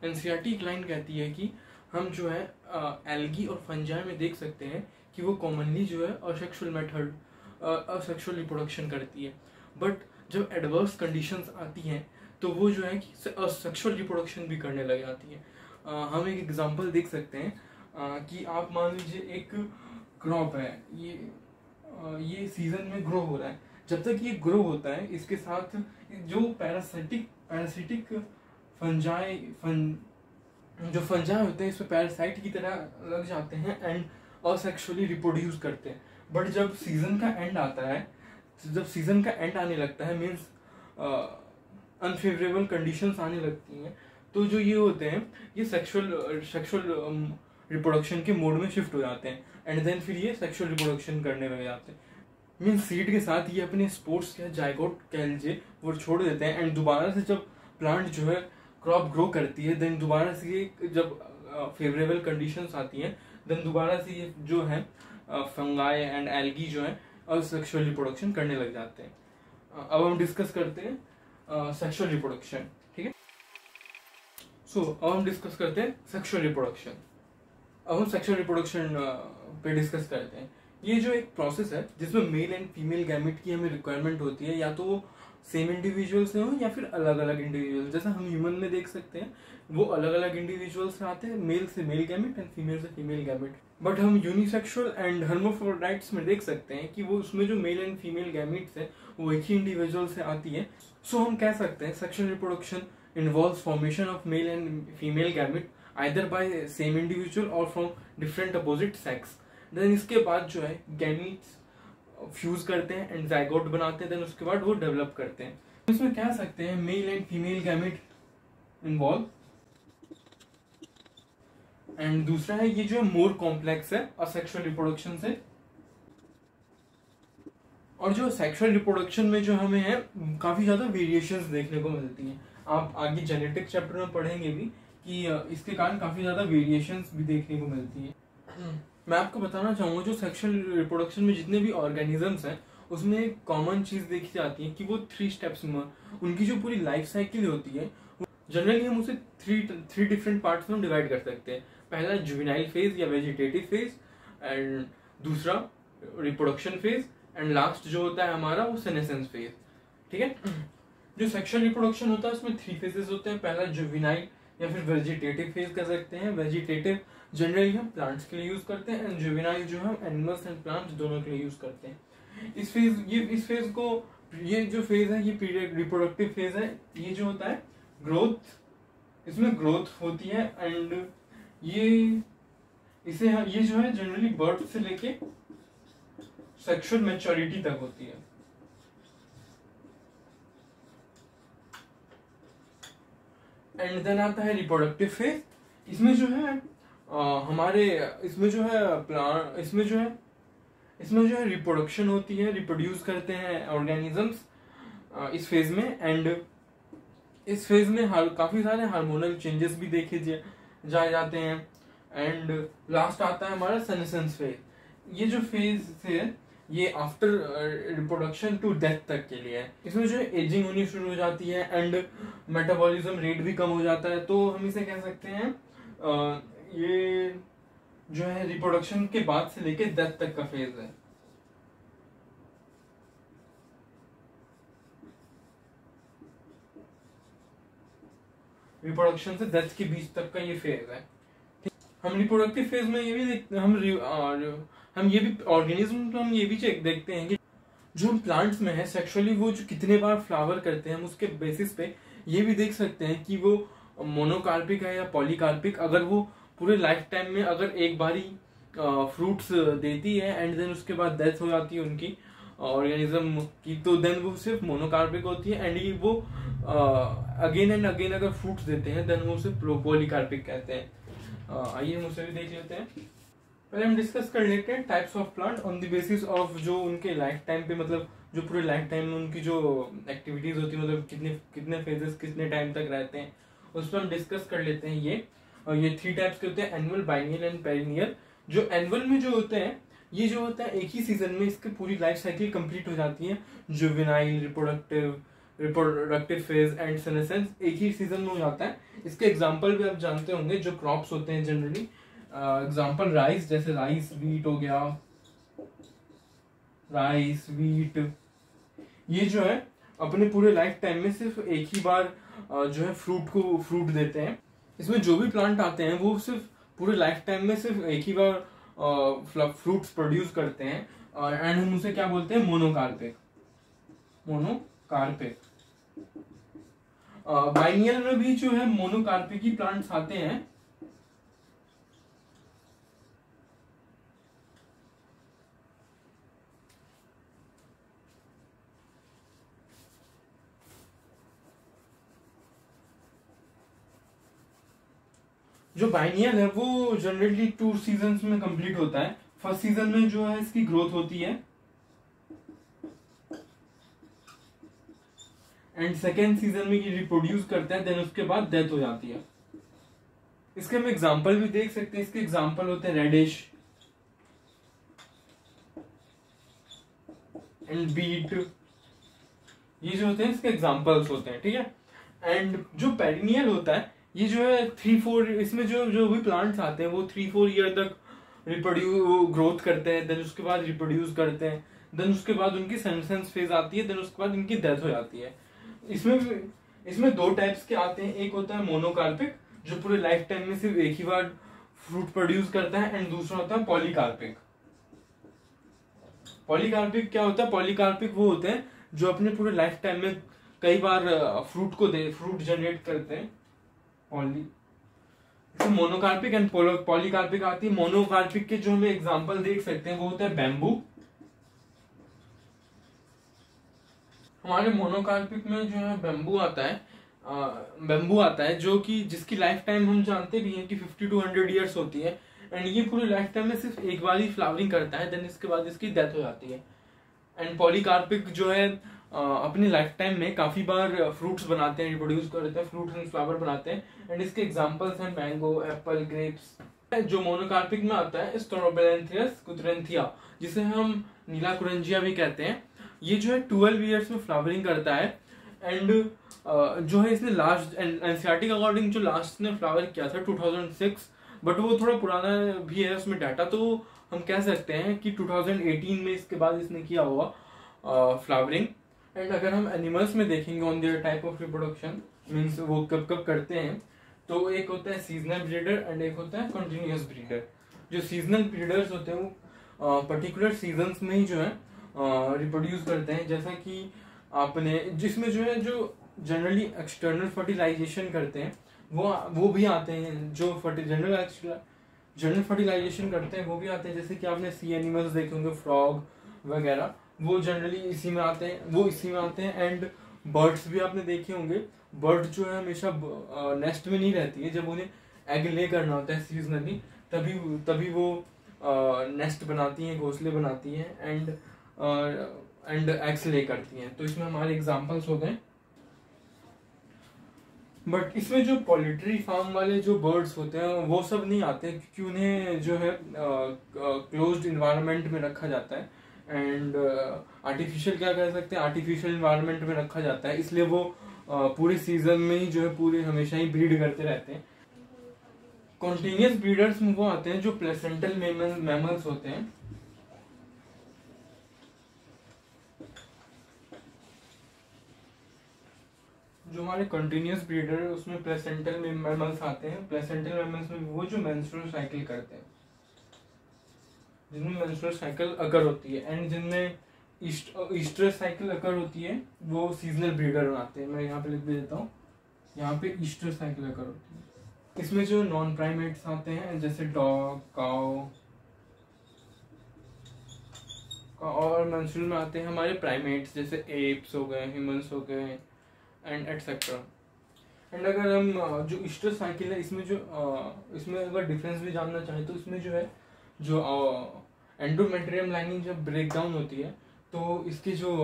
NCERT एक line कहती है कि हम जो है एल्गी और फंजाई में देख सकते हैं कि वो कॉमनली जो है असेक्सुअल रिप्रोडक्शन करती है, बट जब एडवर्स कंडीशंस आती हैं तो वो जो है कि असेक्सुअल रिप्रोडक्शन भी करने लग जाती है। हम एक एग्जांपल देख सकते हैं कि आप मान लीजिए एक क्रॉप है, ये सीजन में ग्रो हो रहा है। जब तक ये ग्रो होता है इसके साथ जो पैरासिटिक जो फंजाई होते हैं इसमें पैरासाइट की तरह लग जाते हैं एंड असेक्सुअली रिप्रोड्यूस करते हैं। बट जब सीजन का एंड आता है, जब सीजन का एंड आने लगता है, मीन्स अनफेवरेबल कंडीशंस आने लगती हैं, तो जो ये होते हैं ये सेक्सुअल रिप्रोडक्शन के मोड में शिफ्ट हो जाते हैं एंड देन फिर ये सेक्सुअल रिप्रोडक्शन करने लग जाते हैं। मीन्स सीड के साथ ये अपने स्पोर्ट्स या जायगोट कह लीजिए वो छोड़ देते हैं एंड दोबारा से जब प्लांट जो है क्रॉप ग्रो करती है, देन दोबारा से ये जब फेवरेबल कंडीशंस आती हैं, देन दोबारा से ये जो है फंगाई एंड एल्गी जो है सेक्सुअल रिप्रोडक्शन करने लग जाते हैं। अब हम डिस्कस करते हैं सेक्सुअल रिप्रोडक्शन, ठीक है। अब हम डिस्कस करते हैं सेक्सुअल रिप्रोडक्शन। अब हम सेक्सुअल रिप्रोडक्शन पे डिस्कस करते हैं। ये जो एक प्रोसेस है जिसमें मेल एंड फीमेल गैमेट की हमें रिक्वायरमेंट होती है, या तो वो सेम इंडिविजुअल से हो या फिर अलग अलग इंडिविजुअल। जैसा हम ह्यूमन में देख सकते हैं वो अलग अलग इंडिविजुअल से आते हैं, मेल से मेल गैमेट एंड फीमेल से फीमेल गैमेट। बट हम यूनिसेक्सुअल एंड हर्माफ्रोडाइट्स में देख सकते हैं कि वो उसमें जो मेल एंड फीमेल गैमेट्स है वो एक ही इंडिविजुअल से आती है। सो हम कह सकते हैं sexual reproduction involves formation of male and female gamete either by same individual और from different opposite sex. Then इसके बाद जो है गैमेट्स फ्यूज करते हैं एंड जाइगोट बनाते हैं, देन उसके बाद वो डेवलप करते हैं। इसमें कह सकते हैं mail and female gamete involve. And दूसरा है ये जो मोर कॉम्प्लेक्स है असेक्सुअल रिप्रोडक्शन से। और जो सेक्सुअल रिप्रोडक्शन में जो हमें है काफी ज्यादा वेरिएशंस देखने को मिलती हैं। आप आगे जेनेटिक चैप्टर में पढ़ेंगे भी कि इसके कारण काफी ज्यादा वेरिएशंस भी देखने को मिलती है। मैं आपको बताना चाहूंगा जो सेक्सुअल रिप्रोडक्शन में जितने भी ऑर्गेनिजम्स हैं उसमें एक कॉमन चीज देखी जाती है कि वो 3 स्टेप्स में उनकी जो पूरी लाइफ साइकिल होती है जनरली हम उसे थ्री डिफरेंट पार्ट्स में डिवाइड कर सकते हैं। पहला जुवेनाइल फेज या वेजिटेटिव फेज, एंड दूसरा रिप्रोडक्शन फेज, एंड लास्ट जो होता है हमारा वो सेनेसेंस फेज, ठीक है। जो सेक्सुअल रिप्रोडक्शन होता है उसमें 3 फेजेस होते हैं। पहला जुवेनाइल या फिर वेजिटेटिव फेज कह सकते हैं। वेजिटेटिव जनरली हम प्लांट्स के लिए यूज करते हैं एंड जुवेनाइल जो हम एनिमल्स एंड प्लांट्स दोनों के लिए यूज करते हैं। इस फेज को ये जो फेज है ये रिप्रोडक्टिव फेज है। ये जो होता है ग्रोथ, इसमें ग्रोथ होती है एंड ये जो है जनरली बर्थ से लेके सेक्सुअल मैच्योरिटी तक होती है। एंड देन आता है रिप्रोडक्टिव फेज। इसमें जो है इसमें जो है रिप्रोडक्शन होती है, रिप्रोड्यूस करते हैं ऑर्गेनिजम्स इस फेज में। एंड इस फेज में काफी सारे हार्मोनल चेंजेस भी देखे जाए जाते हैं। एंड लास्ट आता है हमारा सेनेसेंस फेज। ये जो फेज है ये आफ्टर रिप्रोडक्शन टू डेथ तक के लिए है। इसमें जो है एजिंग होनी शुरू हो जाती है एंड मेटाबॉलिज्म रेट भी कम हो जाता है। तो हम इसे कह सकते हैं ये जो है रिप्रोडक्शन के बाद से लेके डेथ तक का फेज है। रिप्रोडक्शन से डेथ के बीच तक का ये फेज है। हम रिप्रोडक्टिव फेज में ये भी देखते हैं, हम ये भी ऑर्गेनिज्म तो हम ये भी देखते हैं कि जो हम प्लांट्स में है सेक्सुअली वो जो कितने बार फ्लावर करते हैं हम उसके बेसिस पे ये भी देख सकते हैं कि वो मोनोकार्पिक है या पॉलीकार्पिक। अगर वो पूरे लाइफ टाइम में अगर एक बारी फ्रूट्स देती है एंड देन उसके बाद डेथ हो जाती है उनकी ऑर्गेनिज्म की, तो देन वो सिर्फ मोनोकार्पिक होती है। एंड ये वो अगेन एंड अगेन अगर फ्रूट्स देते हैं देन वो सिर्फ पॉलीकार्पिक कहते हैं। आइए हम उसे भी देख लेते हैं। पहले हम डिस्कस कर लेते हैं types of plant on the basis of जो उनके लाइफ टाइम पे, मतलब जो पूरे लाइफ टाइम में उनकी जो एक्टिविटीज होती है, मतलब कितने फेजेस कितने टाइम तक रहते हैं, उस पर हम डिस्कस कर लेते हैं। ये 3 टाइप्स के होते हैं, एनुअल, बाइनियल एंड पेरिनियल। जो एनुअल में जो होते हैं ये जो होता है एक ही सीजन में इसकी पूरी लाइफ साइकिल कंप्लीट हो जाती है। Juvenile, reproductive, reproductive phase and senescence एक ही सीजन में हो जाता है। इसके एग्जांपल भी आप जानते होंगे, जो क्रॉप्स होते हैं जनरली, एग्जांपल राइस, जैसे राइस व्हीट हो गया, राइस व्हीट, ये जो है अपने पूरे लाइफ टाइम में सिर्फ एक ही बार जो है फ्रूट देते हैं। इसमें जो भी प्लांट आते हैं वो सिर्फ पूरे लाइफ टाइम में सिर्फ एक ही बार फ्रूट्स प्रोड्यूस करते हैं, एंड हम उसे क्या बोलते हैं, मोनोकार्पिक। बाइनियल में भी जो है मोनोकार्पिक ही प्लांट्स आते हैं। जो बाइनियल है वो जनरली 2 सीजन्स में कंप्लीट होता है। फर्स्ट सीजन में जो है इसकी ग्रोथ होती है, एंड सेकेंड सीजन में ये रिप्रोड्यूस करता है, देन उसके बाद डेथ हो जाती है। इसके हम एग्जांपल भी देख सकते हैं। इसके एग्जांपल होते हैं रेडिश एंड बीट, ये जो होते हैं इसके एग्जांपल्स होते हैं, ठीक है। एंड जो पेरिनियल होता है ये जो है 3-4, इसमें जो भी प्लांट्स आते हैं वो 3-4 ईयर तक ग्रोथ करते हैं, देन उसके बाद रिप्रोड्यूस करते हैं, देन उसके बाद उनकी सेनेसेंस फेज आती है, देन उसके बाद इनकी डेथ हो जाती है। इसमें 2 टाइप्स के आते हैं, एक होता है मोनोकार्पिक जो पूरे लाइफ टाइम में सिर्फ एक ही बार फ्रूट प्रोड्यूस करता है, एंड दूसरा होता है पॉलीकार्पिक। पॉलीकार्पिक क्या होता है, पॉलीकार्पिक वो होते हैं जो अपने पूरे लाइफ टाइम में कई बार फ्रूट जनरेट करते हैं। मोनोकार्पिक एंड पॉलीकार्पिक आती है। मोनोकार्पिक के जो हमें एग्जांपल देख सकते हैं वो होता है बैम्बू। हमारे मोनोकार्पिक में जो है बैम्बू आता है जो कि जिसकी लाइफ टाइम हम जानते भी हैं कि 50 to 100 ईयर्स होती है, एंड ये पूरे लाइफ टाइम में सिर्फ एक बार ही फ्लावरिंग करता है, देन इसके बाद इसकी डेथ हो जाती है। एंड पॉलीकार्पिक जो है अपनी लाइफ टाइम में काफी बार फ्रूट्स बनाते हैं, रिप्रोड्यूस करते हैं, फ्रूट्स एंड फ्लावर बनाते हैं, एंड इसके एग्जांपल्स हैं मैंगो, एप्पल, ग्रेप्स। जो मोनोकार्पिक में आता है स्ट्रोबेलेंथियस कुतरेंथिया, जिसे हम नीला कुरंजिया भी कहते हैं। ये जो है 12 ईयर्स में फ्लावरिंग करता है, एंड जो है इसने लास्ट एनसीईआरटी के अकॉर्डिंग जो लास्ट ने फ्लावर किया था 2006, बट वो थोड़ा पुराना भी है उसमें डाटा, तो हम कह सकते हैं कि 2018 में इसके बाद इसने किया हुआ फ्लावरिंग। एंड अगर हम एनिमल्स में देखेंगे on their type of reproduction, means वो कब कब करते हैं, तो एक होता है सीजनल ब्रीडर एंड एक होता है कंटिन्यूअस ब्रीडर। जो सीजनल ब्रीडर्स होते हैं वो पर्टिकुलर सीजन्स में ही जो है रिप्रोड्यूस करते हैं, जैसा कि आपने जिसमें जो है जो जनरली एक्सटर्नल फर्टिलाइजेशन करते हैं वो भी आते हैं। जो जनरल फर्टिलाइजेशन करते हैं वो भी आते हैं, जैसे कि आपने सी एनिमल्स देखे होंगे, फ्रॉग वगैरह, वो जनरली इसी में आते हैं। एंड बर्ड्स भी आपने देखे होंगे। बर्ड जो है हमेशा नेस्ट में नहीं रहती है, जब उन्हें एग ले करना होता है सीजनली, तभी वो नेस्ट बनाती हैं, घोंसले बनाती हैं, एंड एग्स ले करती हैं। तो इसमें हमारे एग्जांपल्स हो गए। बट इसमें जो पोल्ट्री फार्म वाले जो बर्ड्स होते हैं वो सब नहीं आते, क्योंकि उन्हें जो है क्लोज्ड इन्वायरमेंट में रखा जाता है, एंड आर्टिफिशियल क्या कह सकते हैं, आर्टिफिशियल इन्वायरमेंट में रखा जाता है, इसलिए वो पूरे सीजन में ही जो है पूरे हमेशा ही ब्रीड करते रहते हैं। कॉन्टिन्यूअस ब्रीडर्स में वो आते हैं जो प्लेसेंटल मैमल्स होते हैं। जो हमारे कंटिन्यूअस ब्रीडर है उसमें प्लेसेंटल मैमल्स आते हैं। प्लेसेंटल मैमल्स में वो जो मेंस्ट्रुअल साइकिल करते हैं, जिनमें मेंस्ट्रुअल साइकिल अकर होती है, एंड जिनमें ईस्टर साइकिल अकर होती है वो सीजनल ब्रीडर आते हैं। मैं यहाँ पे लिख भी देता हूँ, यहाँ पे ईस्टर साइकिल अकर होती है। इसमें जो नॉन प्राइमेट्स आते हैं जैसे डॉग, काउ, और मेंस्ट्रुअल में आते हैं हमारे प्राइमेट्स जैसे एप्स हो गए, ह्यूमंस हो गए, एंड एटसेट्रा। एंड अगर हम जो ईस्टर साइकिल है इसमें अगर डिफरेंस भी जानना चाहें, तो इसमें जो है जो एंडोमेट्रियम लाइनिंग जब ब्रेक डाउन होती है तो इसके जो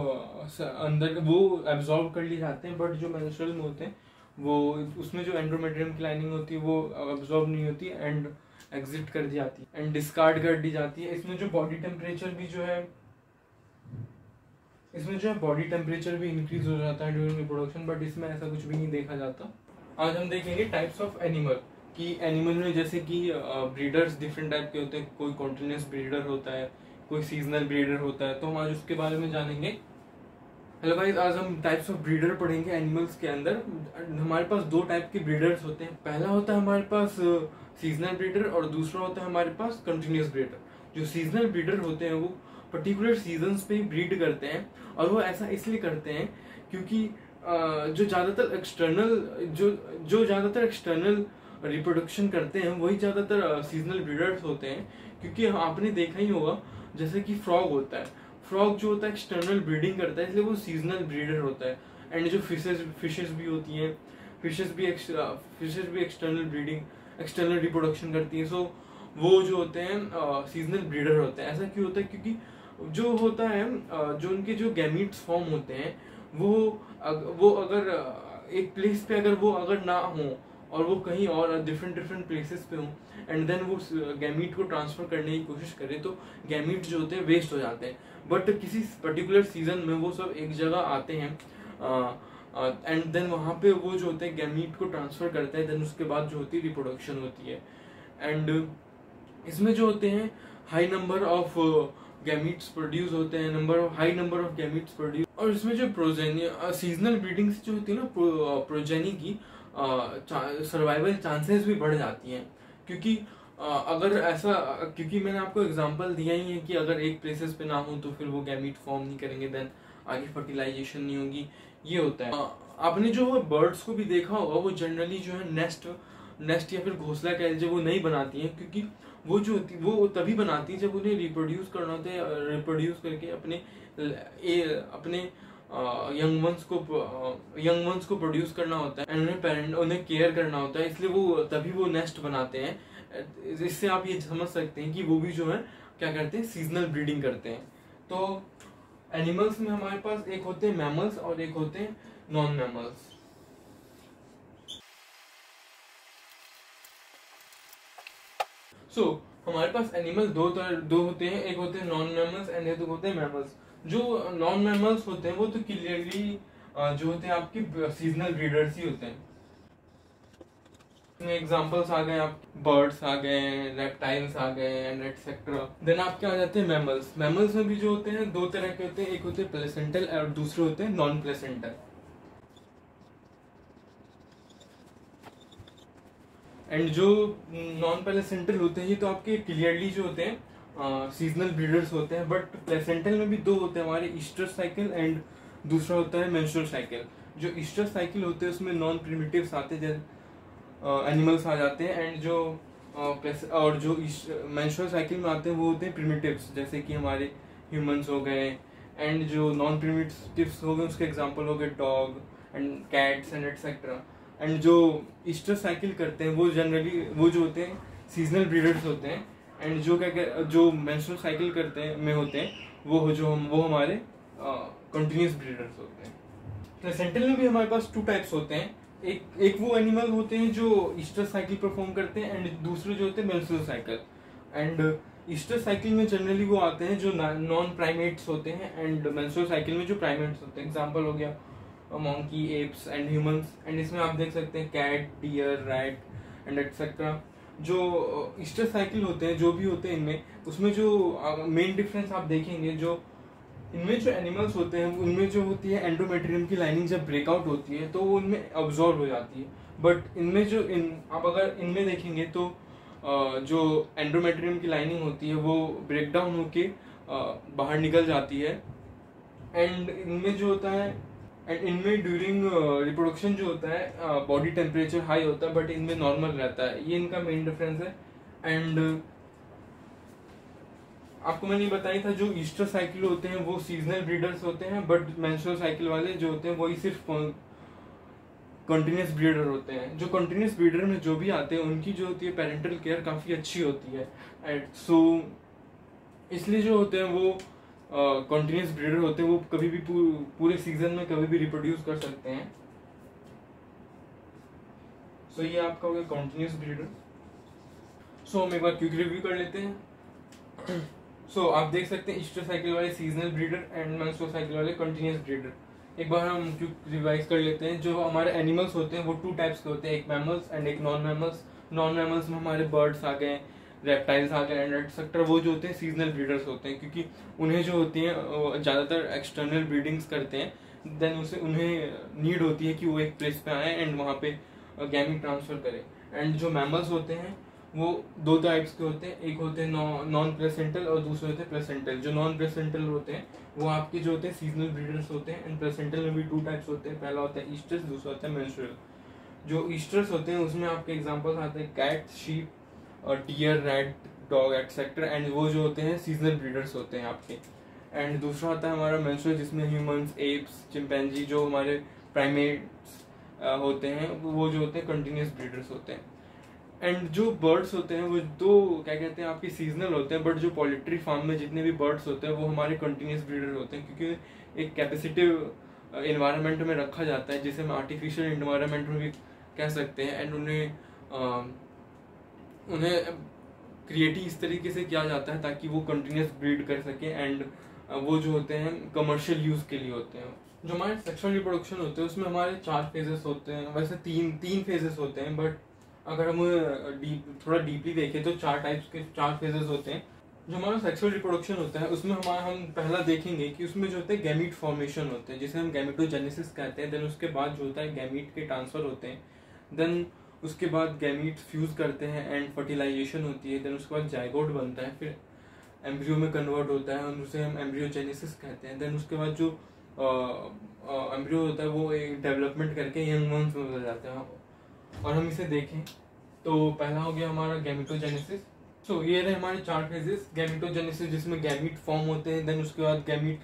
अंदर वो एब्जॉर्ब कर लिए जाते हैं, बट जो मेंस्ट्रुअल में होते हैं वो उसमें जो एंडोमेट्रियम की लाइनिंग होती है वो एब्जॉर्ब नहीं होती एंड एग्जिट कर दी जाती है, एंड डिस्कार्ड कर दी जाती है। इसमें जो बॉडी टेम्परेचर भी जो है इसमें जो है बॉडी टेम्परेचर भी इंक्रीज हो जाता है ड्यूरिंग रिप्रोडक्शन, बट इसमें ऐसा कुछ भी नहीं देखा जाता। आज हम देखेंगे टाइप्स ऑफ एनिमल, कि एनिमल में जैसे कि ब्रीडर्स डिफरेंट टाइप के होते हैं, कोई कॉन्टिन्यूस ब्रीडर होता है, कोई सीजनल ब्रीडर होता है, तो हम आज उसके बारे में जानेंगे। हेलो गाइस, आज हम टाइप्स ऑफ ब्रीडर पढ़ेंगे एनिमल्स के अंदर। हमारे पास दो टाइप के ब्रीडर्स होते हैं, पहला होता है हमारे पास सीजनल ब्रीडर और दूसरा होता है हमारे पास कंटिन्यूस ब्रीडर। जो सीजनल ब्रीडर होते हैं वो पर्टिकुलर सीजन्स पे ही ब्रीड करते हैं, और वो ऐसा इसलिए करते हैं क्योंकि जो ज़्यादातर एक्सटर्नल रिप्रोडक्शन करते हैं वही ज़्यादातर सीजनल ब्रीडर्स होते हैं। क्योंकि आपने देखा ही होगा, जैसे कि फ्रॉग होता है, फ्रॉग जो होता है एक्सटर्नल ब्रीडिंग करता है, इसलिए वो सीजनल ब्रीडर होता है। एंड जो फिशेस भी होती हैं, फिशेस भी एक्सटर्नल एक्सटर्नल रिप्रोडक्शन करती हैं, सो वो जो होते हैं सीजनल ब्रीडर होते हैं। ऐसा क्यों होता है? क्योंकि जो होता है जो उनके जो गैमीट्स फॉर्म होते हैं वो अगर एक प्लेस पे अगर ना हो और वो कहीं और डिफरेंट प्लेसेस पे हो, एंड देन वो गैमीट को ट्रांसफर करने की कोशिश करे, तो गैमीट जो होते हैं वेस्ट हो जाते हैं। बट किसी पर्टिकुलर सीजन में वो सब एक जगह आते हैं, एंड देन वहाँ पे वो जो होते हैं गैमीट को ट्रांसफर करते हैं, देन उसके बाद जो होती है रिप्रोडक्शन होती है। एंड इसमें जो होते हैं high number of gametes produce होते हैं, high number of gametes produce. और इसमें जो प्रोजेनी सीजनल ब्रीडिंग से जो होती है ना, प्रोजेनी की सर्वाइवल चांसेस भी बढ़ जाती हैं। क्योंकि अगर ऐसा, क्योंकि मैंने आपको एग्जांपल दिया ही है कि अगर एक प्लेसेस पे ना हो तो फिर वो गैमीट फॉर्म नहीं करेंगे, देन आगे फर्टिलाइजेशन नहीं होगी, ये होता है। आपने जो बर्ड्स को भी देखा होगा, वो जनरली जो है नेस्ट या फिर घोंसला कह लीजिए, वो नहीं बनाती हैं। क्योंकि वो तभी बनाती है जब उन्हें रिप्रोड्यूस करना होता है, रिप्रोड्यूस करके अपने यंग वंस को प्रोड्यूस करना होता है, एंड उन्हें केयर करना होता है, इसलिए तभी वो नेस्ट बनाते हैं। इससे आप ये समझ सकते हैं कि वो भी जो है क्या करते हैं, सीजनल ब्रीडिंग करते हैं। तो एनिमल्स में हमारे पास एक होते हैं मैमल्स और एक होते हैं नॉन मैमल्स। हमारे पास एनिमल दो होते हैं, एक होते हैं नॉन मैमल्स एंड एक होते हैं मैमल्स। जो नॉन मैमल्स होते हैं वो तो क्लियरली जो होते हैं आपके सीजनल ब्रीडर्स ही होते हैं। एग्जांपल्स आ गए, आप बर्ड्स आ गए, रेप्टाइल्स आ गए एंड एटसेट्रा। देन आपके आ जाते हैं मैमल्स। मैमल्स में भी जो होते हैं दो तरह के होते हैं, एक होते हैं प्लेसेंटल और दूसरे होते हैं नॉन प्लेसेंटल। एंड जो नॉन प्लेसेंटल होते हैं ये तो आपके क्लियरली जो होते हैं सीजनल ब्रीडर्स होते हैं। बट प्लेसेंटल में भी दो होते हैं हमारे, ईस्टर साइकिल एंड दूसरा होता है मेंस्ट्रुअल साइकिल। जो ईस्टर साइकिल होते हैं उसमें नॉन प्रिमिटिव्स आते हैं, एनिमल्स आ जाते हैं, एंड जो और जो मेंस्ट्रुअल साइकिल में आते हैं वो होते हैं प्रिमिटिव्स, जैसे कि हमारे ह्यूमंस हो गए। एंड जो नॉन प्रिमिटिव्स हो गए उसके एग्जांपल हो गए dog and cats and etcetera. And जो ईस्टर साइकिल करते हैं वो जनरली वो जो होते हैं सीजनल ब्रीडर्स होते हैं। एंड जो मेंस्ट्रुअल साइकिल करते हैं में होते हैं वो हमारे कंटिन्यूस ब्रीडर्स होते हैं। प्लेसेंटल में भी हमारे पास टू टाइप्स होते हैं, एक वो एनिमल होते हैं जो ईस्टर साइकिल परफॉर्म करते हैं, एंड दूसरे जो होते हैं menstrual cycle. And Easter cycle में जनरली वो आते हैं जो नॉन प्राइमेट्स होते हैं, एंड मेंस्ट्रुअल साइकिल में जो प्राइमेट्स होते हैं। एग्जांपल हो गया monkey, apes and humans. And इसमें आप देख सकते हैं cat, deer, rat and etcetera. जो ईस्टर साइकिल होते हैं जो भी होते हैं इनमें, उसमें जो मेन डिफरेंस आप देखेंगे, जो इनमें जो एनिमल्स होते हैं उनमें जो होती है एंडोमेट्रियम की लाइनिंग जब ब्रेकआउट होती है तो वो उनमें अब्जॉर्ब हो जाती है। बट इनमें जो आप अगर इनमें देखेंगे तो जो एंडोमेट्रियम की लाइनिंग होती है वो ब्रेक डाउन होके बाहर निकल जाती है। एंड इनमें जो होता है, एंड इनमें ड्यूरिंग रिप्रोडक्शन जो होता है बॉडी टेम्परेचर हाई होता है, बट इनमें नॉर्मल रहता है। ये इनका मेन डिफरेंस है। एंड आपको मैंने बताया था जो ईस्टर साइकिल होते हैं वो सीजनल ब्रीडर्स होते हैं, बट मेंस्ट्रुअल साइकिल वाले जो होते हैं वही सिर्फ कंटिन्यूस ब्रीडर होते हैं। जो कंटिन्यूस ब्रीडर में जो भी आते हैं उनकी जो होती है पेरेंटल केयर काफ़ी अच्छी होती है। एंड सो इसलिए जो होते हैं वो कंटिन्यूस ब्रीडर होते हैं, वो कभी भी पूरे सीजन में कभी भी रिप्रोड्यूस कर सकते हैं। सो ये आपका हो गया कंटिन्यूस ब्रीडर। सो हम एक बार क्विक रिव्यू कर लेते हैं। सो आप देख सकते हैं ईस्टर साइकिल वाले seasonal breeder and menstrual cycle वाले कंटिन्यूस ब्रीडर। एक बार हम रिवाइज कर लेते हैं। जो हमारे एनिमल्स होते हैं वो 2 टाइप्स के होते हैं, एक मैमल्स एंड एक नॉन मैमल्स। नॉन मैमल्स में हमारे बर्ड्स आ गए, रेप्टाइल्स आ गए एंड एक्सेट्रा। वो जो होते हैं सीजनल ब्रीडर्स होते हैं, क्योंकि उन्हें जो होती है ज़्यादातर एक्सटर्नल ब्रीडिंग्स करते हैं। देन उन्हें नीड होती है कि वो एक प्लेस पे आए एंड वहाँ पे गैमीट ट्रांसफर करें। एंड जो मैमल्स होते हैं वो 2 टाइप्स के होते हैं, एक होते हैं नॉन प्लेसेंटल और दूसरे होते हैं प्लेसेंटल। जो नॉन प्लेसेंटल होते हैं वो आपके जो होते हैं सीजनल ब्रीडर्स होते हैं। एंड प्लेसेंटल में भी 2 टाइप्स होते हैं, पहला होता है ईस्टर्स, दूसरा होता है मेंस्ट्रुअल। जो ईस्टर्स होते हैं उसमें आपके एग्जांपल्स आते हैं कैट, शीप और deer, rat, dog etcetera. And वो जो होते हैं सीजनल ब्रीडर्स होते हैं आपके। एंड दूसरा होता है हमारा मेंस्ट्रुअल, जिसमें ह्यूमंस, एप्स, चिंपैंजी जो हमारे प्राइमेट्स होते हैं वो जो होते हैं कंटिन्यूस ब्रीडर्स होते हैं। एंड जो बर्ड्स होते हैं वो 2 क्या कहते हैं आपके सीजनल होते हैं, बट जो पोल्ट्री फार्म में जितने भी बर्ड्स होते हैं वो हमारे कंटिन्यूस ब्रीडर होते हैं, क्योंकि एक कैपेसिटिव एनवायरनमेंट में रखा जाता है जिसे हम आर्टिफिशियल एनवायरनमेंट में भी कह सकते हैं। एंड उन्हें क्रिएट ही इस तरीके से किया जाता है ताकि वो कंटिन्यूस ब्रीड कर सके। एंड वो जो होते हैं कमर्शियल यूज के लिए होते हैं। जो हमारे सेक्सुअल रिप्रोडक्शन होते हैं उसमें हमारे 4 फेजेस होते हैं, वैसे तीन फेजेस होते हैं, बट अगर हम थोड़ा डीपली देखें तो 4 टाइप्स के 4 फेजेस होते हैं। जो हमारा सेक्सुअल रिप्रोडक्शन होता है उसमें हम पहला देखेंगे कि उसमें जो होते हैं गैमीट फॉर्मेशन होते हैं, जिसे हम गैमेटोजेनेसिस कहते हैं। देन उसके बाद जो होता है गैमीट के ट्रांसफर होते हैं। देन उसके बाद गैमीट फ्यूज करते हैं एंड फर्टिलाइजेशन होती है। देन उसके बाद जाइगोट बनता है, फिर एम्ब्रियो में कन्वर्ट होता है और उसे हम एम्ब्रियोजेनेसिस कहते हैं। देन उसके बाद जो एम्ब्रियो होता है वो एक डेवलपमेंट करके यंग वंस में बदल जाते हैं। और हम इसे देखें तो पहला हो गया हमारा गैमेटोजेनेसिस। सो ये रहे हमारे 4 फेजेस। गैमेटोजेनेसिस जिसमें गैमीट फॉर्म होते हैं, देन उसके बाद गैमीट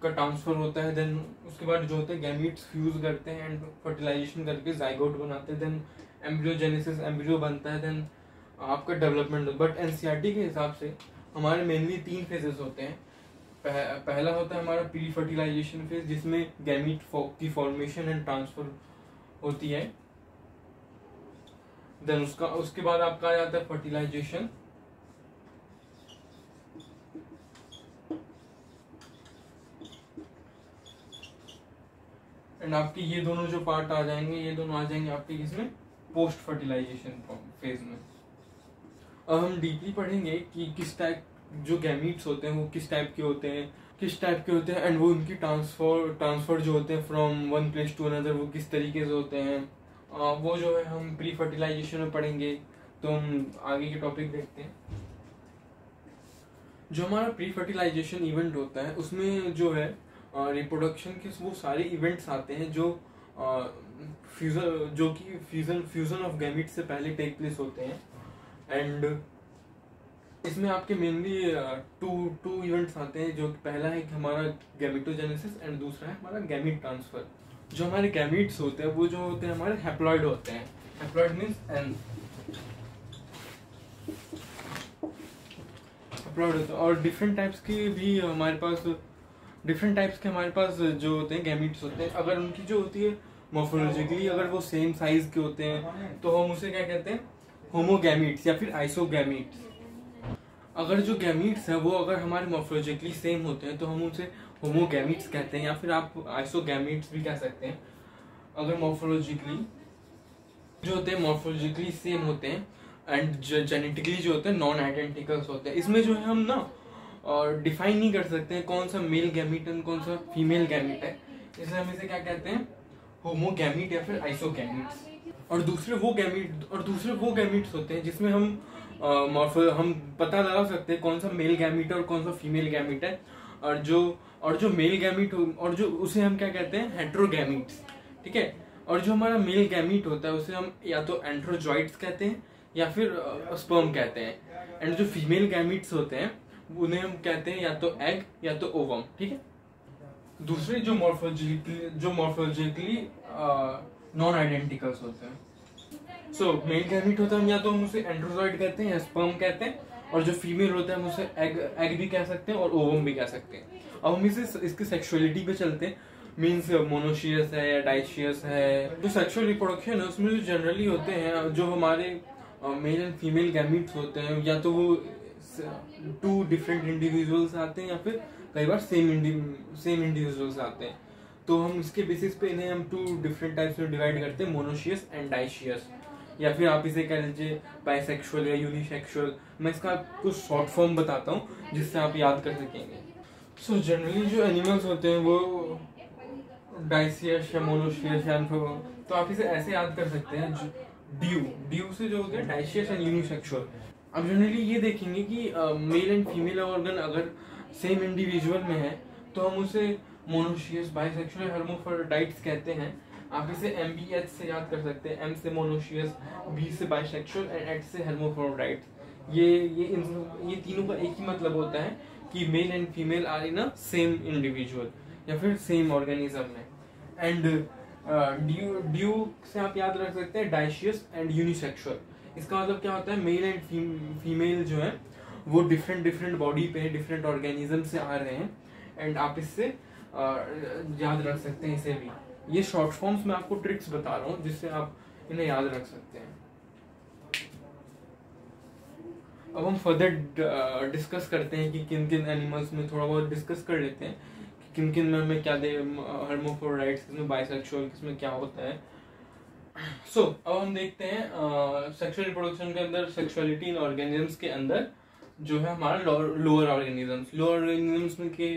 का ट्रांसफर होता है। देन उसके बाद जो होते हैं गैमीट्स फ्यूज करते हैं एंड फर्टिलाइजेशन करके जाइगोट बनाते हैं। देन एम्ब्रियोजेनेसिस, एम्ब्रियो बनता है। देन आपका डेवलपमेंट। बट एनसीईआरटी के हिसाब से हमारे मेनली 3 फेजेस होते हैं। पहला होता है हमारा प्री फर्टिलाइजेशन फेज, जिसमें गैमीट की फॉर्मेशन एंड ट्रांसफर होती है। देन उसके बाद आपका आ जाता है फर्टिलाइजेशन। एंड आपके ये दोनों जो पार्ट आ जाएंगे, ये दोनों आ जाएंगे आपके किसमें, पोस्ट फर्टिलाइजेशन फेज में। अब हम डीपली पढ़ेंगे कि किस टाइप जो गैमीट्स होते हैं वो किस टाइप के होते हैं, एंड वो उनकी ट्रांसफर जो होते हैं from one place to another वो किस तरीके से होते हैं। वो जो है हम प्री फर्टिलाइजेशन में पढ़ेंगे। तो हम आगे के टॉपिक देखते हैं। जो हमारा प्री फर्टिलाइजेशन इवेंट होता है उसमें जो है रिप्रोडक्शन के वो सारे इवेंट्स आते हैं जो फ्यूजन ऑफ गैमीट से पहले टेक प्लेस होते हैं। एंड इसमें आपके मेनली टू इवेंट्स आते हैं। जो पहला है कि हमारा गैमेटोजेनेसिस एंड दूसरा है हमारा गैमीट ट्रांसफर। जो हमारे गैमीट्स होते हैं वो जो होते हैं हमारे हैप्लॉइड होते हैं। हैप्लॉइड मीन्स एन हैप्लॉइड होते हैं। और डिफरेंट टाइप्स के भी हमारे पास जो होते हैं गैमीट्स होते हैं। अगर उनकी जो होती है मॉर्फोलॉजिकली अगर वो सेम साइज के होते हैं तो हम उसे क्या कहते हैं, होमोगैमीट्स या फिर आइसोगैमीट्स। अगर जो गैमीट्स है वो अगर हमारे मॉर्फोलॉजिकली सेम होते हैं तो हम उसे होमोगैमीट्स कहते हैं, या फिर आप आइसोगैमीट्स भी कह सकते हैं। अगर मॉर्फोलॉजिकली जो होते हैं मॉर्फोलॉजिकली सेम होते हैं एंड जेनेटिकली जो होते हैं नॉन आइडेंटिकल्स होते हैं। इसमें जो है हम ना और डिफाइन नहीं कर सकते हैं कौन सा मेल गैमीट है कौन सा फीमेल गैमीट है, इसलिए हम इसे क्या कहते हैं, होमोगैमीट या फिर आइसोगैमीट्स। और दूसरे वो गैमीट्स होते हैं जिसमें हम हम पता लगा सकते हैं कौन सा मेल गैमीट है और कौन सा फीमेल गैमीट है। और जो मेल गैमीट और जो उसे हम क्या कहते हैं, हेट्रोगैमीट्स, ठीक है। और जो हमारा मेल गैमीट होता है उसे हम या तो एंड्रोजॉइड्स कहते हैं या फिर स्पर्म कहते हैं। एंड जो फीमेल गैमीट्स होते हैं उन्हें हम कहते हैं या तो एग या तो ओवम, ठीक है। दूसरे जो मॉर्फोलॉजिकली नॉन आइडेंटिकल्स होते हैं। सो मेल गैमीट होता है हम या तो हम उसे एंड्रोजॉइड कहते हैं या स्पर्म कहते हैं, और जो फीमेल होता है हम उसे एग भी कह सकते हैं और ओवम भी कह सकते हैं। अब हम इसके सेक्सुअलिटी पे चलते हैं, मीन्स मोनोशियस है या डाइशियस है। जो सेक्सुअल रिप्रोडक्शन है उसमें जो जनरली होते हैं जो हमारे मेल एंड फीमेल गैमीट्स होते हैं या तो वो टू डिफरेंट इंडिविजुअल्स आते हैं या फिर कई बार सेम इंडिविजुअल्स आते हैं। तो हम इसके बेसिस पे इन्हें हम टू डिफरेंट टाइप्स में डिवाइड करते हैं, मोनोशियस एंड डाइशियस, या फिर आप इसे कह लीजिए बाइसेक्सुअल या यूनिसेक्सुअल। मैं इसका आपको शॉर्ट फॉर्म बताता हूँ जिससे आप याद कर सकेंगे। सो जनरली जो एनिमल्स होते हैं वो डाइशियस या मोनोशियस या तो आप इसे ऐसे याद कर सकते हैं, ड्यू से जो होते हैं डाइशियस एंड यूनिसेक्सुअल। अब जनरली ये देखेंगे कि मेल एंड फीमेल ऑर्गन अगर सेम इंडिविजुअल में है तो हम उसे मोनोशियस, बाइसेक्सुअल, हर्माफ्रोडाइट्स कहते हैं। आप इसे MBH से याद कर सकते हैं, M से मोनोशियस, B से बाइसेक्सुअल एंड H से हर्माफ्रोडाइट्स। ये तीनों का एक ही मतलब होता है कि male and female are in a same individual या फिर सेम ऑर्गेनिज्म में। एंड ड्यू से आप याद रख सकते हैं डाइशियस एंड यूनिसेक्सुअल। इसका मतलब क्या होता है, मेल एंड फीमेल जो है वो डिफरेंट बॉडी पे डिफरेंट ऑर्गेनिज्म से आ रहे हैं, एंड आप इससे याद रख सकते हैं इसे भी। ये शॉर्ट फॉर्म्स में आपको ट्रिक्स बता रहा हूँ जिससे आप इन्हें याद रख सकते हैं। अब हम फर्दर डिस्कस करते हैं कि किन किन एनिमल्स में, थोड़ा बहुत डिस्कस कर लेते हैं कि किन किन में क्या दे, हर्माफ्रोडाइट्स किसमें, बाइसेक्सुअल किसमें क्या होता है। अब हम देखते हैं सेक्सुअल रिप्रोडक्शन के अंदर, सेक्सुअलिटी इन ऑर्गेनिजम्स के अंदर जो है हमारा लोअर ऑर्गेनिजम्स में के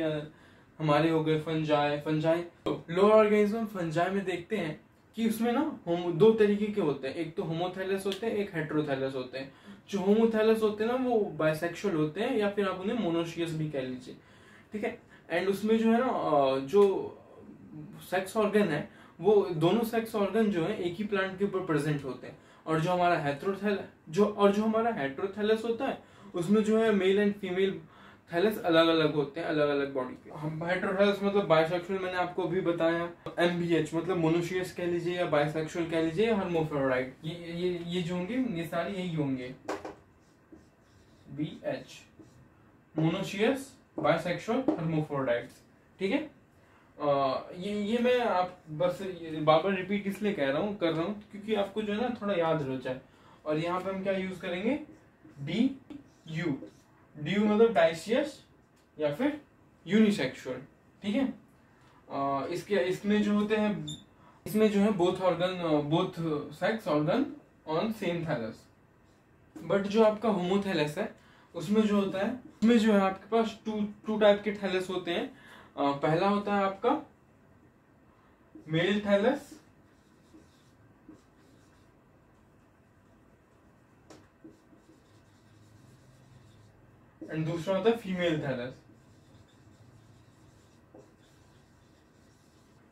हमारे हो गए फंजाई। लोअर ऑर्गेनिज्म फंजाई में देखते हैं कि उसमें ना दो तरीके के होते हैं, एक तो होमोथैलस होते हैं, एक हेटेरोथैलस होते हैं। जो होमोथैलस होते हैं ना वो बाइसेक्सुअल होते हैं या फिर आप उन्हें मोनोशियस भी कह लीजिए, ठीक है। एंड उसमें जो है ना जो सेक्स ऑर्गन है वो दोनों सेक्स ऑर्गन जो है एक ही प्लांट के ऊपर प्रेजेंट होते हैं। और जो हमारा हेटेरोथैलस होता है उसमें जो है मेल एंड फीमेल थैलस अलग अलग होते हैं, अलग अलग बॉडी पे। हम हेटेरोथैलस मतलब बाइसेक्सुअल, मैंने आपको अभी बताया। MBH मतलब मोनोशियस कह लीजिए या बाइसेक्सुअल कह लीजिए या हर्माफ्रोडाइट, ये जो होंगे ये सारे यही होंगे, BH मोनोशियस, बाइसेक्सुअल, हर्माफ्रोडाइट्स, ठीक है। ये मैं आप बस बार बार रिपीट इसलिए कर रहा हूँ क्योंकि आपको जो है ना थोड़ा याद रह जाए। और यहाँ पे हम क्या यूज करेंगे, ड्यू मतलब डाइशियस या फिर यूनिसेक्सुअल, ठीक है। इसमें जो होते हैं, इसमें जो है both sex organ on same thallus. But जो आपका होमोथैलस है उसमें जो होता है, उसमें जो है आपके पास टू टाइप के थैलस होते हैं। पहला होता है आपका मेल थैलस, एंड दूसरा होता है फीमेल थैलस।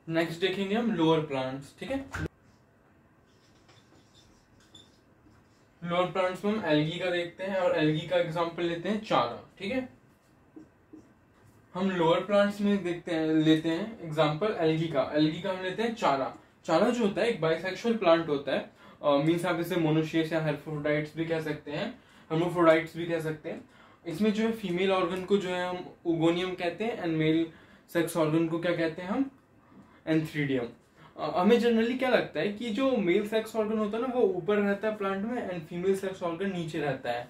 नेक्स्ट देखेंगे हम लोअर प्लांट्स, ठीक है। लोअर प्लांट्स में हम एल्गी का देखते हैं और एल्गी का एग्जांपल लेते हैं चारा, ठीक है। हम लोअर प्लांट्स में लेते हैं एग्जांपल एल्गी का हम लेते हैं चारा जो होता है एक बाइसेक्सुअल प्लांट होता है। मीन्स आप इसे मोनोशियस या हर्माफ्रोडाइट्स भी कह सकते हैं। इसमें जो है फीमेल ऑर्गन को जो है हम ओगोनियम कहते हैं एंड मेल सेक्स ऑर्गन को क्या कहते हैं हम, एंथ्रीडियम। हमें जनरली क्या लगता है कि जो मेल सेक्स ऑर्गन होता है ना वो ऊपर रहता है प्लांट में एंड फीमेल सेक्स ऑर्गन नीचे रहता है,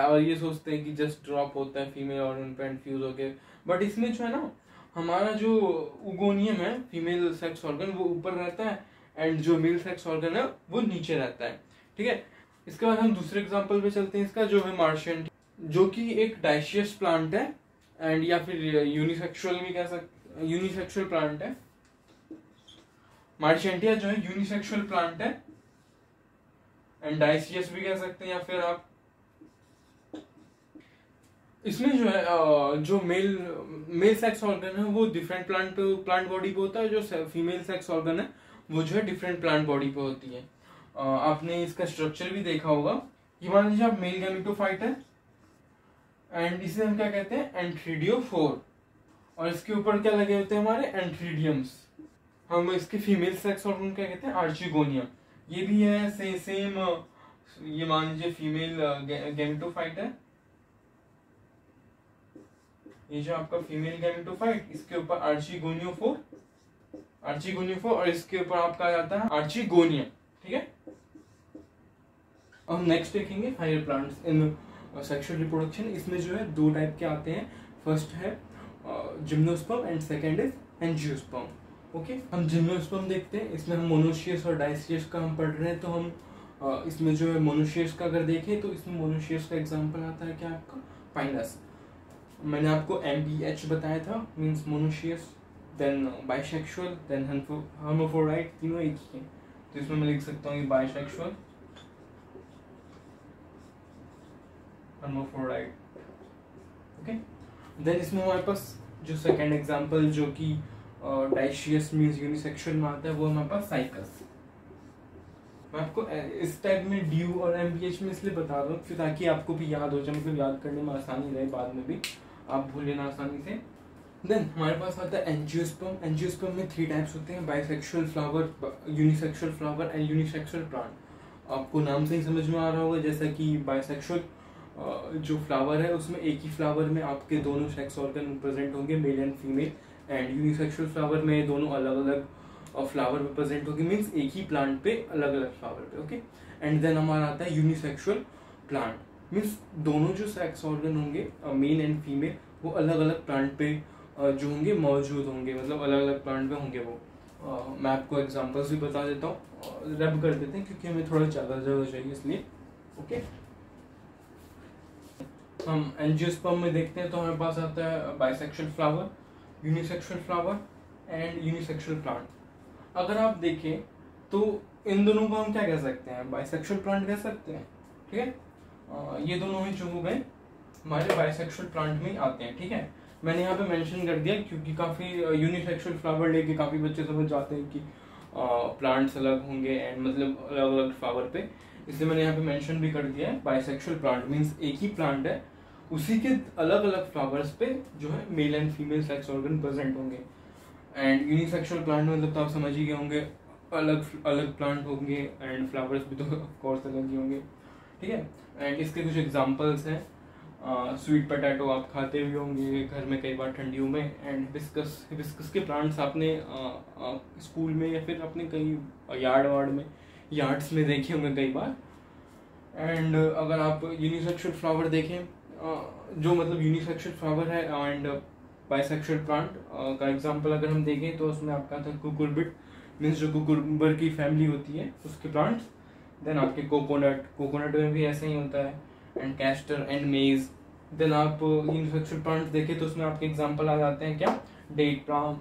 और ये सोचते हैं कि जस्ट ड्रॉप होता है फीमेल ऑर्गन पे एंड फ्यूज होके। बट इसमें जो है ना हमारा जो ओगोनियम है, फीमेल सेक्स ऑर्गन, वो ऊपर रहता है एंड जो मेल सेक्स ऑर्गन है वो नीचे रहता है, ठीक है। इसके बाद हम दूसरे एग्जाम्पल पे चलते हैं इसका, जो है मार्शियन, जो कि एक डाइशियस प्लांट है एंड या फिर यूनिसेक्सुअल भी कह सकते, यूनिसेक्सुअल प्लांट है। मार्शियंटिया जो है यूनिसेक्सुअल प्लांट है एंड डाइशियस भी कह सकते हैं, या फिर आप इसमें जो है जो मेल सेक्स ऑर्गन है वो डिफरेंट प्लांट बॉडी पे होता है, जो फीमेल सेक्स ऑर्गन है वो जो है डिफरेंट प्लांट बॉडी पे होती है। आपने इसका स्ट्रक्चर भी देखा होगा। ये मान लीजिए आप मेल गैमेटोफाइट है एंड इसे हम क्या कहते हैं, एंथ्रीडियोफोर, और इसके ऊपर क्या लगे होते हैं हमारे एंथ्रीडियम्स। हम इसके फीमेल सेक्स ऑर्गन क्या कहते हैं, आर्चिगोनियम। ये भी है सेम, ये मान लीजिए फीमेल गैमेटोफाइट है, ये जो आपका फीमेल गैमेटोफाइट, इसके ऊपर आर्चिगोनियोफोर, और इसके ऊपर आपका आ जाता है आर्चिगोनियम, ठीक है। अब नेक्स्ट देखेंगे higher plants in sexual reproduction, इसमें जो है 2 टाइप के आते हैं। फर्स्ट है gymnosperm and second is angiosperm. Okay, हम जिम्नोस्पर्म देखते हैं, इसमें हम मोनोशियस और डाइशियस का हम पढ़ रहे हैं। तो हम इसमें जो है मोनोशियस का अगर देखें तो इसमें मोनोशियस का एग्जांपल आता है क्या आपका, पाइनस। मैंने आपको MBH बताया था, means monoecious, then bisexual, then hermaphrodite, तीनों एक ही है। तो इसमें मैं लिख सकता हूँ बाइसेक्सुअल, हर्माफ्रोडाइट। ओके, देन इसमें हमारे पास जो सेकंड एग्जांपल जो कि डाइशियस मींस यूनिसेक्सुअल में आता है, वो हमारे पास साइकस। मैं आपको इस टाइप में ड्यू और MBH में इसलिए बता रहा हूँ फिर ताकि आपको भी याद हो जाए, मतलब याद करने में आसानी रहे, बाद में भी आप भूले ना आसानी से। देन हमारे पास आता है एंजियोस्पर्म। एंजियोस्पर्म में 3 टाइप्स होते हैं, bisexual flower, unisexual flower and unisexual plant. आपको नाम से ही समझ में आ रहा होगा, जैसा कि बाइसेक्सुअल जो फ्लावर है उसमें एक ही फ्लावर में आपके दोनों सेक्स ऑर्गन प्रेजेंट होंगे, mail and female. And unisexual flower में दोनों अलग अलग फ्लावर में प्रेजेंट होगी, मीन्स एक ही प्लांट पे अलग अलग फ्लावर पे। ओके, एंड देन हमारा आता है यूनिसेक्सुअल प्लांट, मीन्स दोनों जो सेक्स ऑर्गन होंगे मेल एंड फीमेल वो अलग अलग प्लांट पे जो होंगे मौजूद होंगे, मतलब अलग अलग प्लांट पे होंगे वो। मैं आपको एग्जांपल्स भी बता देता हूँ, रब कर देते हैं क्योंकि हमें थोड़ा ज़्यादा जगह चाहिए इसलिए। ओके, हम एंजियोस्पर्म में देखते हैं तो हमारे पास आता है bisexual flower, unisexual flower and unisexual plant. अगर आप देखें तो इन दोनों को हम क्या कह सकते हैं, बाइसेक्सुअल प्लांट कह सकते हैं। ठीक है, ये दोनों ही जो हो गए हमारे बाइसेक्सुअल प्लांट में आते हैं। ठीक है, मैंने यहाँ पे मेंशन कर दिया क्योंकि काफ़ी यूनिसेक्सुअल फ्लावर लेके काफ़ी बच्चे समझ जाते हैं कि प्लांट्स अलग होंगे एंड मतलब अलग अलग फ्लावर पे, इसलिए मैंने यहाँ पे मेंशन भी कर दिया है। बाइसेक्सुअल प्लांट मीन्स एक ही प्लांट है, उसी के अलग अलग फ्लावर्स पे जो है mail and female sex organ present होंगे। एंड यूनिसेक्सुअल प्लांट में मतलब तो आप समझ ही गए होंगे, अलग अलग प्लांट होंगे एंड फ्लावर्स भी तो ऑफ कोर्स अलग ही होंगे। ठीक है, एंड इसके कुछ एग्जांपल्स हैं, स्वीट पोटैटो आप खाते भी होंगे घर में कई बार ठंडियों में, एंड हिबिस्कस, हिबिस्कस के प्लांट्स आपने स्कूल में या फिर अपने कहीं यार्ड्स में देखे होंगे कई बार। एंड अगर आप यूनिसेक्सुअल फ्लावर देखें, जो मतलब यूनिसेक्सुअल फ्लावर है एंड बाइसेक्सुअल प्लांट का एग्जांपल अगर हम देखें तो उसमें आपका था कुकुरबिट, मीन्स जो कुकुरबर की फैमिली होती है उसके प्लांट्स। देन आपके कोकोनट में भी ऐसा ही होता है, and castor and maize. Then आप यूनिसेक्सुअल प्लांट्स देखें तो उसमें आपके एग्जांपल आ जाते हैं क्या, date palm,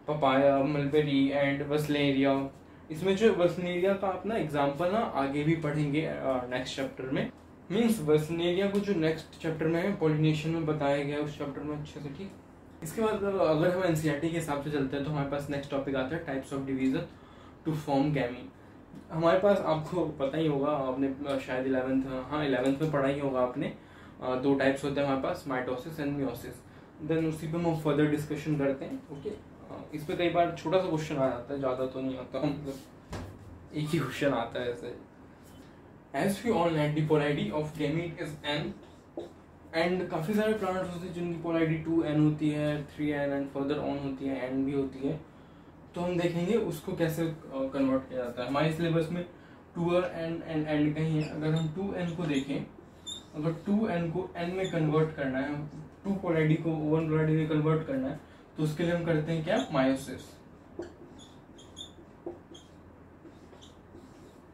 papaya, mulberry and vallisneria. इसमें जो वसलेरिया का आप ना एग्जाम्पल ना आगे भी पढ़ेंगे नेक्स्ट चैप्टर में, मीन्स वसलेरिया को जो नेक्स्ट चैप्टर में है पॉलिनेशन में बताया गया उस चैप्टर में अच्छे से। ठीक, इसके बाद अगर हम NCERT के हिसाब से चलते हैं तो हमारे पास नेक्स्ट टॉपिक आता है types of division to form gamete. हमारे पास आपको पता ही होगा, आपने शायद 11th में पढ़ा ही होगा आपने, 2 टाइप्स होते हैं हमारे पास, माइटोसिस एंड मियोसिस। देन उसी पे हम फर्दर डिस्कशन करते हैं। ओके, इस पे कई बार छोटा सा क्वेश्चन आ जाता है, ज़्यादा तो नहीं आता, मतलब एक ही क्वेश्चन आता है ऐसे। As we all know, the polarity of gamete is n, and काफ़ी सारे प्लांट्स होते हैं जिनकी पोलैरिटी 2n होती है, 3n एंड फर्दर ऑन होती है, n भी होती है। तो हम देखेंगे उसको कैसे कन्वर्ट किया जाता है। हमारे सिलेबस में 2 एंड एंड कहीं है, अगर हम 2n को देखें, अगर 2n को n में कन्वर्ट करना है, 2 पोलैरिटी को 1 पोलैरिटी में कन्वर्ट करना है, तो उसके लिए हम करते हैं क्या, मायोसिस।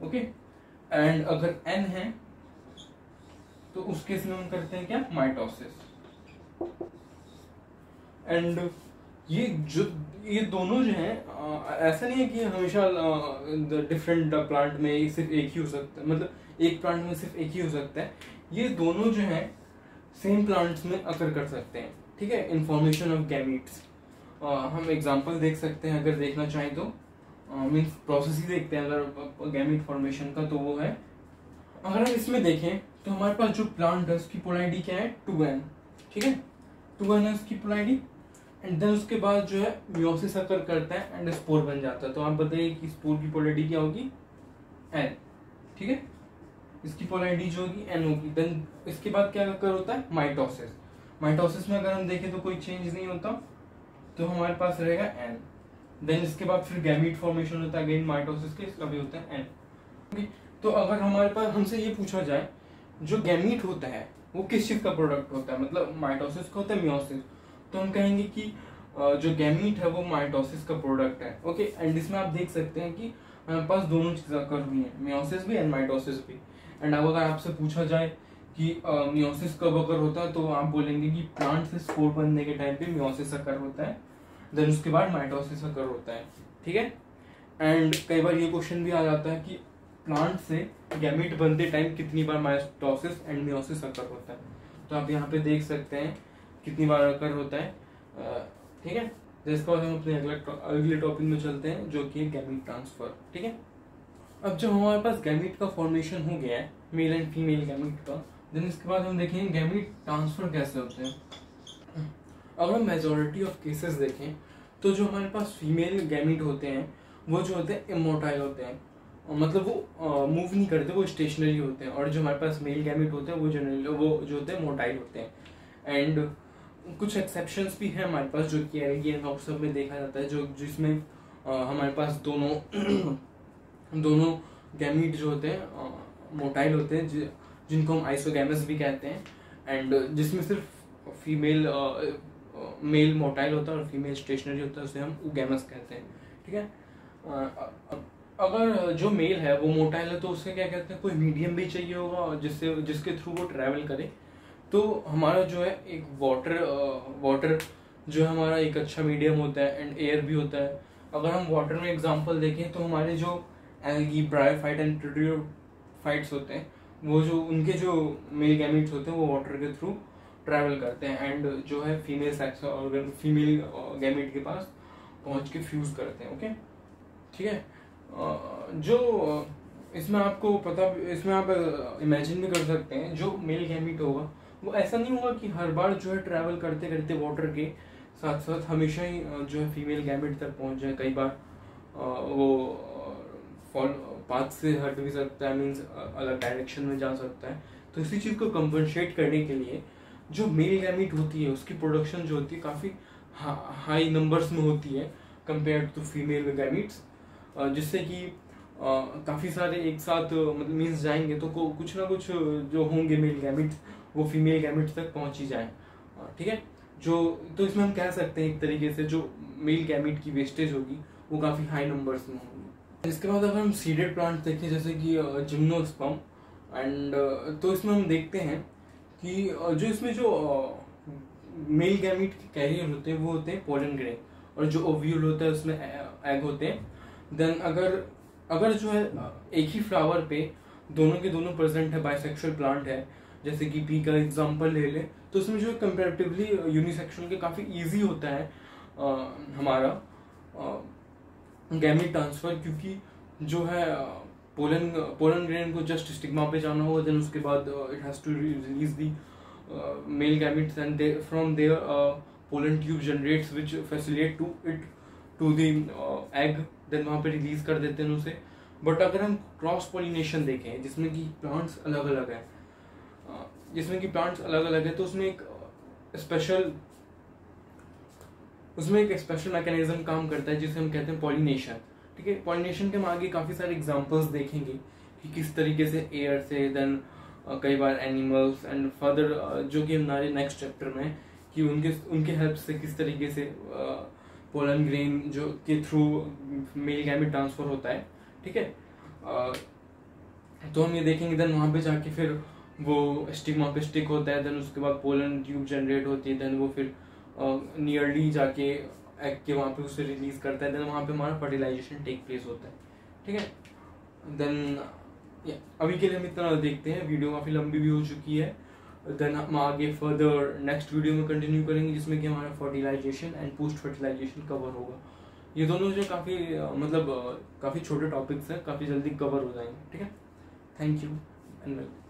ओके, एंड अगर n है तो उस केस में हम करते हैं क्या, माइटोसिस। एंड ये दोनों जो हैं, ऐसा नहीं है कि हमेशा डिफरेंट प्लांट में सिर्फ एक ही हो सकता है, मतलब एक प्लांट में सिर्फ एक ही हो सकता है। ये दोनों जो हैं सेम प्लांट्स में अकर कर सकते हैं। ठीक है, इन्फॉर्मेशन ऑफ गैमीट्स हम एग्जांपल देख सकते हैं अगर देखना चाहें तो, मीन्स प्रोसेस ही देखते हैं अगर गैमीट फॉर्मेशन का, तो वो है, अगर हम इसमें देखें तो हमारे पास जो प्लांट है उसकी पोलैरिटी क्या है, 2n। ठीक है, 2n है उसकी पोलैरिटी, एंड देन उसके बाद जो है मियोसिस अकर करता है एंड स्पोर बन जाता है। तो आप बताइए कि स्पोर की पोलैरिटी क्या होगी, n। ठीक है, इसकी पोलैरिटी जो होगी n होगी। देन इसके बाद क्या अकर होता है, माइटोसिस। माइटोसिस में अगर हम देखें तो कोई चेंज नहीं होता, तो हमारे पास रहेगा n। देन इसके बाद फिर गैमीट फॉर्मेशन होता है अगेन माइटोसिस के, इसका भी होता है n। तो अगर हमारे पास हमसे ये पूछा जाए जो गैमीट होता है वो किस चीज का प्रोडक्ट होता है, मतलब माइटोसिस का होता है मियोसिस, तो हम कहेंगे कि जो गैमीट है वो माइटोसिस का प्रोडक्ट है। ओके, एंड इसमें आप देख सकते हैं कि हमारे पास दोनों चीजें अकर हुई हैं, मियोसिस भी एंड माइटोसिस भी। एंड अब अगर आपसे पूछा जाए कि मियोसिस कब अकर होता है, तो आप बोलेंगे कि प्लांट से स्पोर बनने के टाइम पे मियोसिस अकर होता है, देन उसके बाद माइटोसिस अकर होता है। ठीक है, एंड कई बार ये क्वेश्चन भी आ जाता है कि प्लांट से गैमीट बनते टाइम कितनी बार माइटोसिस एंड मियोसिस अकर होता है, तो आप यहाँ पे देख सकते हैं कितनी बार अकर होता है। ठीक है, जिसके बाद हम अपने अगले टॉपिक में चलते हैं जो कि गैमीट ट्रांसफर। ठीक है, अब जब हमारे पास गैमीट का फॉर्मेशन हो गया है, मेल एंड फीमेल गैमीट का, देन इसके बाद हम देखेंगे गैमीट ट्रांसफर कैसे होते हैं। अगर हम मेजॉरिटी ऑफ केसेस देखें तो जो हमारे पास फीमेल गैमीट होते हैं वो जो होते हैं इमोटाइल होते हैं, मतलब वो मूव नहीं करते, वो स्टेशनरी होते हैं। और जो हमारे पास मेल गैमीट होते हैं वो जनरली वो जो होते हैं मोटाइल होते हैं। एंड कुछ एक्सेप्शंस भी हैं हमारे पास जो कि एलगी एंड ऑक्सफोर्ड में देखा जाता है, जो जिसमें हमारे पास दोनों गैमीट जो होते हैं मोटाइल होते हैं, जिनको हम आइसोगैमस भी कहते हैं, एंड जिसमें सिर्फ फीमेल मेल मोटाइल होता है और फीमेल स्टेशनरी होता है, उसे हम उगैमस कहते हैं। ठीक है, अगर जो मेल है वो मोटाइल है तो उसे क्या कहते हैं, कोई मीडियम भी चाहिए होगा जिसके थ्रू वो ट्रैवल करे। तो हमारा जो है एक वाटर जो है हमारा एक अच्छा मीडियम होता है, एंड एयर भी होता है। अगर हम वाटर में एग्जांपल देखें तो हमारे जो एल्गी, ब्रायोफाइट एंड ट्रिडियोफाइट्स होते हैं, वो जो उनके जो मेल गैमीट्स होते हैं वो वाटर के थ्रू ट्रैवल करते हैं, एंड जो है female sex organ female gamete के पास पहुंच के फ्यूज करते हैं। ओके, ठीक है, जो इसमें आपको इसमें आप इमेजिन भी कर सकते हैं, जो मेल गैमीट होगा वो ऐसा नहीं होगा कि हर बार जो है ट्रैवल करते करते वाटर के साथ साथ हमेशा ही जो है फीमेल गैमीट तक पहुंच जाए। कई बार वो पाथ से हट भी सकता है, मीन्स अलग डायरेक्शन में जा सकता है। तो इसी चीज को कंपनसेट करने के लिए जो मेल गैमीट होती है उसकी प्रोडक्शन जो होती है काफी हाई नंबर्स में होती है कंपेयर टू फीमेल गैमीट्स, जिससे कि काफी सारे एक साथ मतलब मीन्स जाएंगे तो कुछ ना कुछ जो होंगे मेल गैमीट्स वो फीमेल गैमीट्स तक पहुंच ही जाए। ठीक है, तो इसमें हम कह सकते हैं एक तरीके से जो मेल गैमीट की वेस्टेज होगी वो काफी हाई नंबर्स में होगी। इसके बाद अगर हम सीडेड प्लांट देखें जैसे कि जिम्नोस्पर्म, एंड तो इसमें हम देखते हैं कि जो इसमें जो मेल गैमीट के कैरियर होते हैं वो होते हैं पोलन ग्रेन, और जो ओव्यूल होता है उसमें एग होते हैं। देन अगर जो है एक ही फ्लावर पे दोनों के दोनों प्रेजेंट है, बाइसेक्सुअल प्लांट है, जैसे कि पी का एग्जांपल ले ले, तो उसमें जो कंपैरेटिवली यूनिसेक्सुअल के काफी इजी होता है हमारा गैमीट ट्रांसफर, क्योंकि जो है पोलन ग्रेन को जस्ट स्टिग्मा पे जाना होगा, देन उसके बाद it has to release the male gametes and from there pollen tube generates which facilitate to the egg, then वहां पे रिलीज कर देते हैं उसे। बट अगर हम क्रॉस पॉलिनेशन देखें जिसमें कि प्लांट्स अलग अलग है, तो उसमें एक स्पेशल मैकेनिज्म काम करता है जिसे हम कहते हैं पॉलिनेशन। ठीक है, पॉलिनेशन के हम आगे काफी सारे एग्जांपल्स देखेंगे कि किस तरीके से एयर से, देन कई बार एनिमल्स एंड फर्दर जो कि हमारे नेक्स्ट चैप्टर में कि उनके हेल्प से किस तरीके से पोलन ग्रेन जो के थ्रू मेल गैमीट ट्रांसफर होता है। ठीक है, तो हम ये देखेंगे। देन वहां पे जाके फिर वो स्टिग्मा पे स्टिक होता है, देन उसके बाद पोलन ट्यूब जनरेट होती है, देन वो फिर नियरली जाके एग के वहां पे उसे रिलीज करता है, देन वहां पे हमारा फर्टिलाइजेशन टेक प्लेस होता है। ठीक है, देन अभी के लिए हम इतना देखते हैं, वीडियो काफी लंबी भी हो चुकी है। देन हम आगे फर्दर नेक्स्ट वीडियो में कंटिन्यू करेंगे जिसमें कि हमारा fertilisation and post fertilisation cover होगा। ये दोनों जो काफी काफी छोटे टॉपिक्स हैं, काफी जल्दी कवर हो जाएंगे। ठीक है, थैंक यू एंड वेलकम।